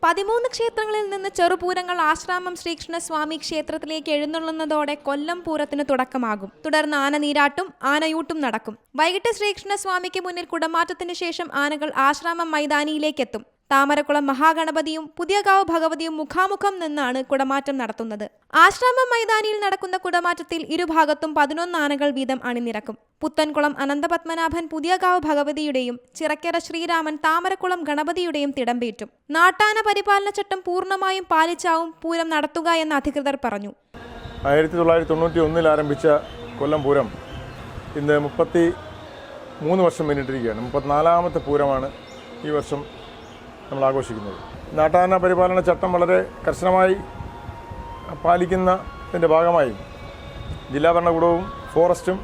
13 ക്ഷേത്രങ്ങളിൽ നിന്ന് ചെറുപൂരങ്ങൾ ആശ്രാമം ശ്രീകൃഷ്ണസ്വാമി ക്ഷേത്രത്തിലേക്ക് എഴുന്നള്ളുന്നതോടെ കൊല്ലം പൂരത്തിന് തുടക്കമാകും. തുടർന്ന് ആനനീരാട്ടും ആനയൂട്ടും നടക്കും. വൈകിട്ട് ശ്രീകൃഷ്ണസ്വാമിക്ക് മുന്നിൽ കുടമാറ്റത്തിന് ശേഷം ആനകൾ ആശ്രാമം മൈതാനിയിലേക്കെത്തും. താമരക്കുളം മഹാഗണപതിയും പുതിയകാവ് ഭഗവതിയും മുഖാമുഖം നിന്നാണ് കുടമാറ്റം നടത്തുന്നത്. ആശ്രാമം മൈതാനിയിൽ നടക്കുന്ന കുടമാറ്റത്തിൽ ഇരുഭാഗത്തും 11 ആനകൾ വീതം അണിനിരക്കും. പുത്തൻകുളം അനന്തപത്മനാഭൻ പുതിയകാവ് ഭഗവതിയുടെയും ചിറക്കര ശ്രീരാമൻ താമരക്കുളം ഗണപതിയുടെയും തിടമ്പേറ്റും. നാട്ടാന പരിപാലന ചട്ടം പൂർണ്ണമായും പാലിച്ചാവും പൂരം നടത്തുക എന്ന് അധികൃതർ പറഞ്ഞു. 1991 ആരംഭിച്ച കൊല്ലം പൂരം ഇന്ന് 33 വർഷം പിന്നിട്ടിരിക്കുകയാണ്. 34ാമത്തെ പൂരമാണ് ഈ വർഷം നമ്മൾ ആഘോഷിക്കുന്നത്. നാട്ടാന പരിപാലന ചട്ടം വളരെ കർശനമായി പാലിക്കുന്നതിൻ്റെ ഭാഗമായി ജില്ലാ ഭരണകൂടവും ഫോറസ്റ്റും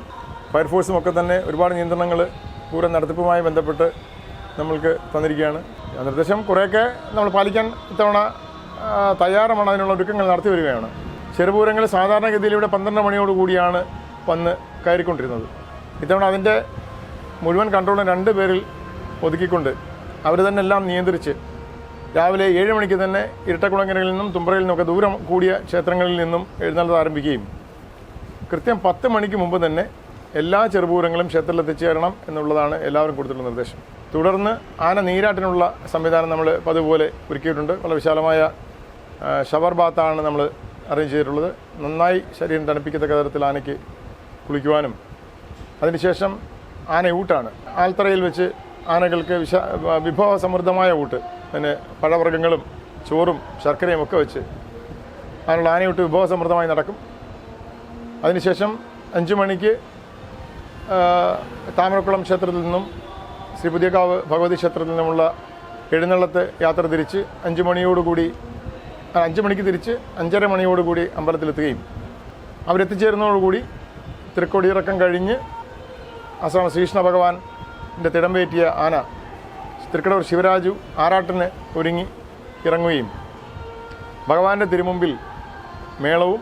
ഫയർഫോഴ്സും ഒക്കെ തന്നെ ഒരുപാട് നിയന്ത്രണങ്ങൾ പൂരം നടത്തിപ്പുമായി ബന്ധപ്പെട്ട് നമ്മൾക്ക് തന്നിരിക്കുകയാണ്. നിർദ്ദേശം കുറേയൊക്കെ നമ്മൾ പാലിക്കാൻ ഇത്തവണ തയ്യാറുമാണ്. അതിനുള്ള ഒരുക്കങ്ങൾ നടത്തി വരികയാണ്. ചെറുപൂരങ്ങൾ സാധാരണഗതിയിൽ ഇവിടെ 12 മണിയോടുകൂടിയാണ് വന്ന് കയറിക്കൊണ്ടിരുന്നത്. ഇത്തവണ അതിൻ്റെ മുഴുവൻ കൺട്രോളും 2 പേരിൽ ഒതുക്കിക്കൊണ്ട് അവർ തന്നെ എല്ലാം നിയന്ത്രിച്ച് രാവിലെ 7 മണിക്ക് തന്നെ ഇരട്ടക്കുളങ്ങരയിൽ നിന്നും തുമ്പറയിൽ നിന്നൊക്കെ ദൂരം കൂടിയ ക്ഷേത്രങ്ങളിൽ നിന്നും എഴുന്നള്ളത്ത് ആരംഭിക്കുകയും കൃത്യം 10 മണിക്ക് മുമ്പ് തന്നെ എല്ലാ ചെറുപൂരങ്ങളും ക്ഷേത്രത്തിൽ എത്തിച്ചേരണം എന്നുള്ളതാണ് എല്ലാവരും കൊടുത്തിട്ടുള്ള നിർദ്ദേശം. തുടർന്ന് ആന നീരാട്ടിനുള്ള സംവിധാനം നമ്മൾ അതുപോലെ ഒരുക്കിയിട്ടുണ്ട്. വളരെ വിശാലമായ ഷവർ ബാത്താണ് നമ്മൾ അറേഞ്ച് ചെയ്തിട്ടുള്ളത്. നന്നായി ശരീരം തണുപ്പിക്കത്തക്ക തരത്തിൽ ആനയ്ക്ക് കുളിക്കുവാനും അതിനുശേഷം ആനയൂട്ടാണ്. ആൽത്തറയിൽ വെച്ച് ആനകൾക്ക് വിഭവസമൃദ്ധമായ ഊട്ട്, പിന്നെ പഴവർഗ്ഗങ്ങളും ചോറും ശർക്കരയും ഒക്കെ വെച്ച് അതിനുള്ള ആനയൂട്ട് വിഭവസമൃദ്ധമായി നടക്കും. അതിനുശേഷം 5 മണിക്ക് താമരക്കുളം ക്ഷേത്രത്തിൽ നിന്നും ശ്രീ പുതിയകാവ് ഭഗവതി ക്ഷേത്രത്തിൽ നിന്നുമുള്ള എഴുന്നള്ളത്ത് യാത്ര തിരിച്ച് 5 മണിക്ക് തിരിച്ച് 5:30 മണിയോടുകൂടി അമ്പലത്തിലെത്തുകയും അവരെത്തിച്ചേരുന്നതോടുകൂടി തൃക്കൊടിയിറക്കം കഴിഞ്ഞ് ആശ്രാമ ശ്രീകൃഷ്ണ ഭഗവാന്റെ തിടമ്പേറ്റിയ ആന തൃക്കടവൂർ ശിവരാജു ആറാട്ടിന് ഒരുങ്ങി ഇറങ്ങുകയും ഭഗവാന്റെ തിരുമുമ്പിൽ മേളവും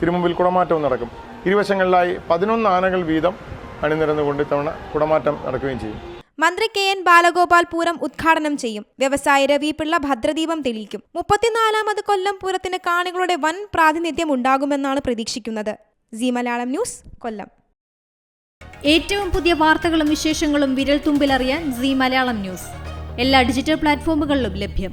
തിരുമുമ്പിൽ കുടമാറ്റവും നടക്കും. ഇരുവശങ്ങളിലായി 11 ആനകൾ വീതം അണിനിരന്നുകൊണ്ട് ഇത്തവണ കുടമാറ്റം നടക്കുകയും ചെയ്യും. മന്ത്രി KN ബാലഗോപാൽ പൂരം ഉദ്ഘാടനം ചെയ്യും. വ്യവസായി രവി പിള്ള ഭദ്രദീപം തെളിയിക്കും. 34ാമത് കൊല്ലം പൂരത്തിന് കാണികളുടെ വൻ പ്രാതിനിധ്യം ഉണ്ടാകുമെന്നാണ് പ്രതീക്ഷിക്കുന്നത്. സീ മലയാളം ന്യൂസ്, കൊല്ലം. ഏറ്റവും പുതിയ വാർത്തകളും വിശേഷങ്ങളും വിരൽത്തുമ്പിലറിയാൻ സീ മലയാളം ന്യൂസ് എല്ലാ ഡിജിറ്റൽ പ്ലാറ്റ്ഫോമുകളിലും ലഭ്യം.